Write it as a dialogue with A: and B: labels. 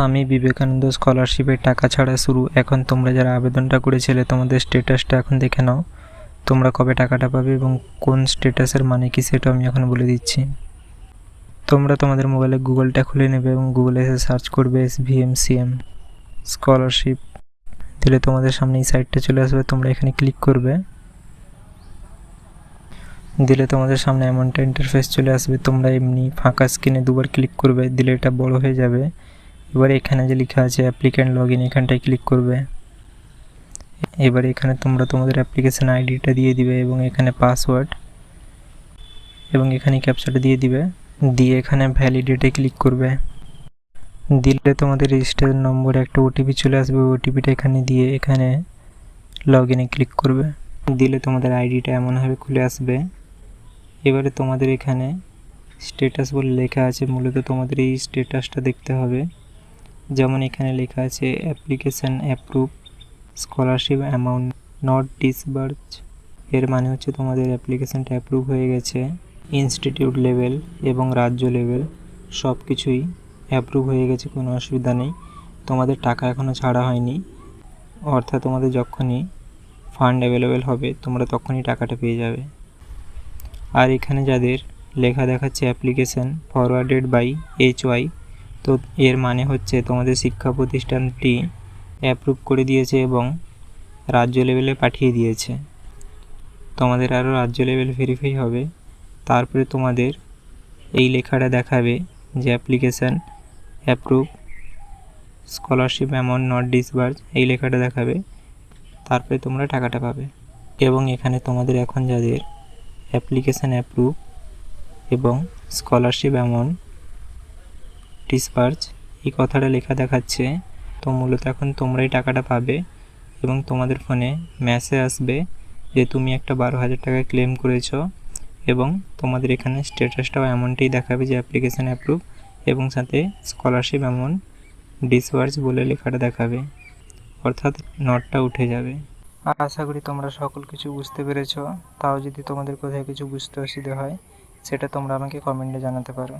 A: স্বামী বিবেকানন্দ স্কলারশিপের টাকা ছাড়া শুরু। এখন তোমরা যারা আবেদনটা করেছিলে তোমাদের স্ট্যাটাসটা এখন দেখে নাও, তোমরা কবে টাকাটা পাবে এবং কোন স্ট্যাটাসের মানে কি সেটা আমি এখন বলে দিচ্ছি। তোমরা তোমাদের মোবাইলে গুগলটা খুলে নেবে এবং গুগলে এসে সার্চ করবে SVMCM স্কলারশিপ। দিলে তোমাদের সামনে এই সাইটটা চলে আসবে, তোমরা এখানে ক্লিক করবে। দিলে তোমাদের সামনে এমনটা ইন্টারফেস চলে আসবে। তোমরা এমনি ফাঁকা স্ক্রিনে দুবার ক্লিক করবে, দিলে এটা বড় হয়ে যাবে। এবারে এখানে যে লেখা আছে অ্যাপ্লিক্যান্ট লগ ইন, এখানটায় ক্লিক করবে। এবারে এখানে তোমরা তোমাদের অ্যাপ্লিকেশন আইডিটা দিয়ে দিবে এবং এখানে পাসওয়ার্ড এবং এখানে ক্যাপচাটা দিয়ে দিবে। দিয়ে এখানে ভ্যালিডেটে ক্লিক করবে। দিলে তোমাদের রেজিস্টার নম্বরে একটা ওটিপি চলে আসবে। ওটিপিটা এখানে দিয়ে এখানে লগ ইনে ক্লিক করবে। দিলে তোমাদের আইডিটা এমনভাবে খুলে আসবে। এবারে তোমাদের এখানে স্ট্যাটাস বলে লেখা আছে, মূলত তোমাদের এই স্ট্যাটাসটা দেখতে হবে। যেমন এখানে লেখা আছে application approve, scholarship amount not disburse. এর মানে হচ্ছে তোমাদের অ্যাপ্লিকেশানটা অ্যাপ্রুভ হয়ে গেছে। ইনস্টিটিউট লেভেল এবং রাজ্য লেভেল সব কিছুই অ্যাপ্রুভ হয়ে গেছে, কোনো অসুবিধা নেই। তোমাদের টাকা এখনও ছাড়া হয়নি, অর্থাৎ তোমাদের যখনই ফান্ড অ্যাভেলেবেল হবে তোমরা তখনই টাকাটা পেয়ে যাবে। আর এখানে যাদের লেখা দেখাচ্ছে অ্যাপ্লিকেশান ফরওয়ার্ডেড বাই HY, তো এর মানে হচ্ছে তোমাদের শিক্ষা প্রতিষ্ঠানটি অ্যাপ্রুভ করে দিয়েছে এবং রাজ্য লেভেলে পাঠিয়ে দিয়েছে। তোমাদের আরও রাজ্য লেভেল ভেরিফাই হবে, তারপরে তোমাদের এই লেখাটা দেখাবে যে application approve, scholarship amount not disburse, এই লেখাটা দেখাবে। তারপরে তোমরা টাকাটা পাবে। এবং এখানে তোমাদের এখন যাদের অ্যাপ্লিকেশান অ্যাপ্রুভ এবং স্কলারশিপ অ্যামাউন্ট ডিসবার্স এই কথাটা লেখা দেখাচ্ছে, তো মূলত এখন তোমরাই টাকাটা পাবে এবং তোমাদের ফোনে মেসেজ আসবে যে তুমি একটা 12,000 টাকা ক্লেম করেছো। এবং তোমাদের এখানে স্ট্যাটাসটাও এমনটাই দেখাবে যে অ্যাপ্লিকেশান অ্যাপ্রুভ এবং সাথে স্কলারশিপ অ্যামাউন্ট ডিসবার্স বলে লেখাটা দেখাবে, অর্থাৎ নটটা উঠে যাবে। আশা করি তোমরা সকল কিছু বুঝতে পেরেছো। তাও যদি তোমাদের কোথায় কিছু বুঝতে অসুবিধা হয় সেটা তোমরা আমাকে কমেন্টে জানাতে পারো।